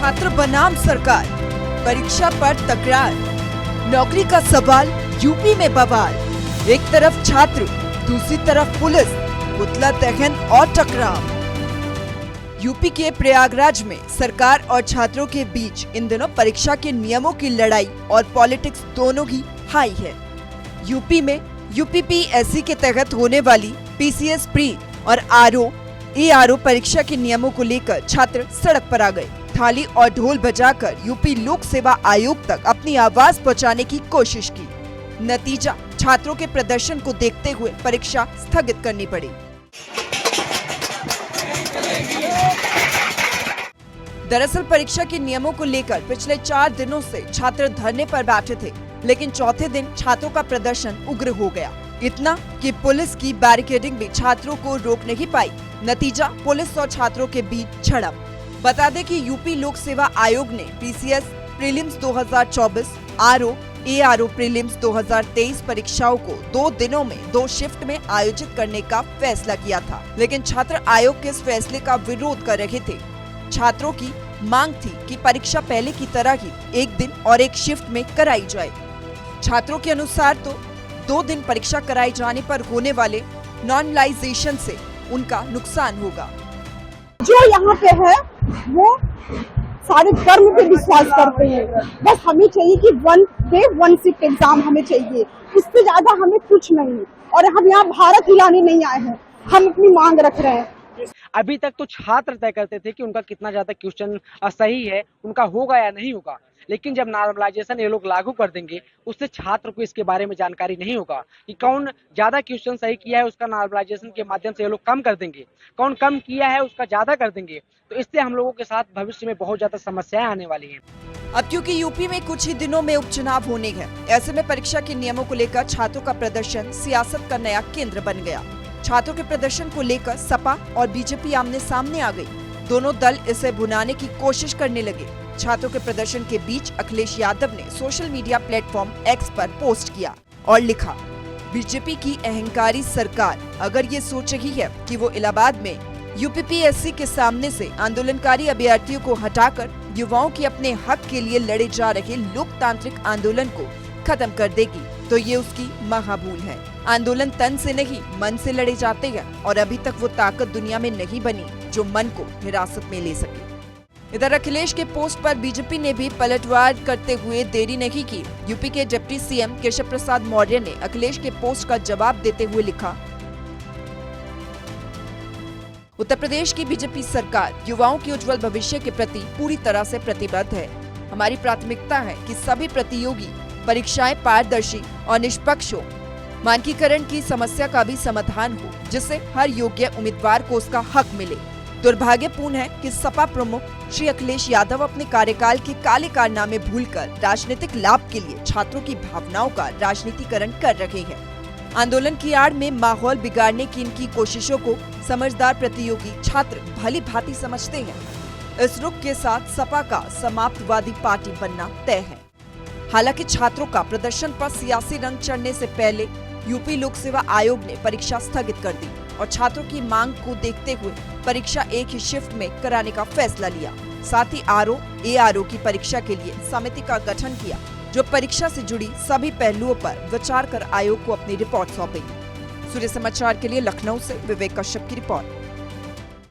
छात्र बनाम सरकार, परीक्षा पर तकरार, नौकरी का सवाल, यूपी में बवाल। एक तरफ छात्र, दूसरी तरफ पुलिस, पुतला दहन और टकराव। यूपी के प्रयागराज में सरकार और छात्रों के बीच इन दिनों परीक्षा के नियमों की लड़ाई और पॉलिटिक्स दोनों ही हाई है। यूपी में यूपीपीएससी के तहत होने वाली पीसीएस प्री और एआरओ परीक्षा के नियमों को लेकर छात्र सड़क पर आ गए। थाली और ढोल बजाकर यूपी लोक सेवा आयोग तक अपनी आवाज पहुंचाने की कोशिश की। नतीजा, छात्रों के प्रदर्शन को देखते हुए परीक्षा स्थगित करनी पड़ी। दरअसल परीक्षा के नियमों को लेकर पिछले 4 दिनों से छात्र धरने पर बैठे थे, लेकिन चौथे दिन छात्रों का प्रदर्शन उग्र हो गया। इतना कि पुलिस की बैरिकेडिंग भी छात्रों को रोक नहीं पाई। नतीजा, पुलिस और छात्रों के बीच झड़प। बता दें कि यूपी लोक सेवा आयोग ने पीसीएस प्रीलिम्स 2024, एआरओ प्रीलिम्स 2023 परीक्षाओं को 2 दिनों में 2 शिफ्ट में आयोजित करने का फैसला किया था, लेकिन छात्र आयोग के इस फैसले का विरोध कर रहे थे। छात्रों की मांग थी कि परीक्षा पहले की तरह ही 1 दिन और 1 शिफ्ट में कराई जाए। छात्रों के अनुसार तो 2 दिन परीक्षा कराए जाने पर होने वाले नॉर्मलाइजेशन से उनका नुकसान होगा। जो यहाँ पे है वो सारे धर्म पे विश्वास करते हैं। बस हमें चाहिए कि 1 डे 1 शिफ्ट एग्जाम हमें चाहिए, इससे ज्यादा हमें कुछ नहीं। और हम यहाँ भारत हिलाने नहीं आए हैं, हम अपनी मांग रख रहे हैं। अभी तक तो छात्र तय करते थे कि उनका कितना ज्यादा क्वेश्चन सही है, उनका होगा या नहीं होगा, लेकिन जब नॉर्मलाइजेशन ये लोग लागू कर देंगे उससे छात्र को इसके बारे में जानकारी नहीं होगा कि कौन ज्यादा क्वेश्चन सही किया है, उसका नॉर्मलाइजेशन के माध्यम से ये लोग कम कर देंगे, कौन कम किया है उसका ज्यादा कर देंगे। तो इससे हम लोगों के साथ भविष्य में बहुत ज्यादा समस्याएं आने वाली हैं। अब क्योंकि यूपी में कुछ ही दिनों में उपचुनाव होने हैं, ऐसे में परीक्षा के नियमों को लेकर छात्रों का प्रदर्शन सियासत का नया केंद्र बन गया। छात्रों के प्रदर्शन को लेकर सपा और बीजेपी आमने सामने आ गई। दोनों दल इसे भुनाने की कोशिश करने लगे। छात्रों के प्रदर्शन के बीच अखिलेश यादव ने सोशल मीडिया प्लेटफॉर्म एक्स पर पोस्ट किया और लिखा, बीजेपी की अहंकारी सरकार अगर ये सोच रही है कि वो इलाहाबाद में यूपीपीएससी के सामने से आंदोलनकारी अभ्यर्थियों को हटाकर युवाओं की अपने हक के लिए लड़े जा रहे लोकतांत्रिक आंदोलन को खत्म कर देगी, तो ये उसकी महाभूल है। आंदोलन तन से नहीं, मन से लड़े जाते हैं और अभी तक वो ताकत दुनिया में नहीं बनी जो मन को हिरासत में ले सके। इधर अखिलेश के पोस्ट पर बीजेपी ने भी पलटवार करते हुए देरी नहीं की। यूपी के डिप्टी सीएम केशव प्रसाद मौर्य ने अखिलेश के पोस्ट का जवाब देते हुए लिखा, उत्तर प्रदेश की बीजेपी सरकार युवाओं के उज्जवल भविष्य के प्रति पूरी तरह से प्रतिबद्ध है। हमारी प्राथमिकता है कि सभी प्रतियोगी परीक्षाएं पारदर्शी और निष्पक्ष हो। मानकीकरण की समस्या का भी समाधान हो, जिससे हर योग्य उम्मीदवार को उसका हक मिले। दुर्भाग्यपूर्ण है कि सपा प्रमुख श्री अखिलेश यादव अपने कार्यकाल के काले कारनामे भूलकर राजनीतिक लाभ के लिए छात्रों की भावनाओं का राजनीतिकरण कर रहे हैं। आंदोलन की आड़ में माहौल बिगाड़ने की इनकी कोशिशों को समझदार प्रतियोगी छात्र भली भांति समझते हैं। इस रुख के साथ सपा का समाप्तवादी पार्टी बनना तय है। हालांकि छात्रों का प्रदर्शन पर सियासी रंग चढ़ने से पहले यूपी लोक सेवा आयोग ने परीक्षा स्थगित कर दी और छात्रों की मांग को देखते हुए परीक्षा 1 ही शिफ्ट में कराने का फैसला लिया। साथ ही एआरओ की परीक्षा के लिए समिति का गठन किया, जो परीक्षा से जुड़ी सभी पहलुओं पर विचार कर आयोग को अपनी रिपोर्ट सौंपेगी। सूर्य समाचार के लिए लखनऊ से विवेक कश्यप की रिपोर्ट।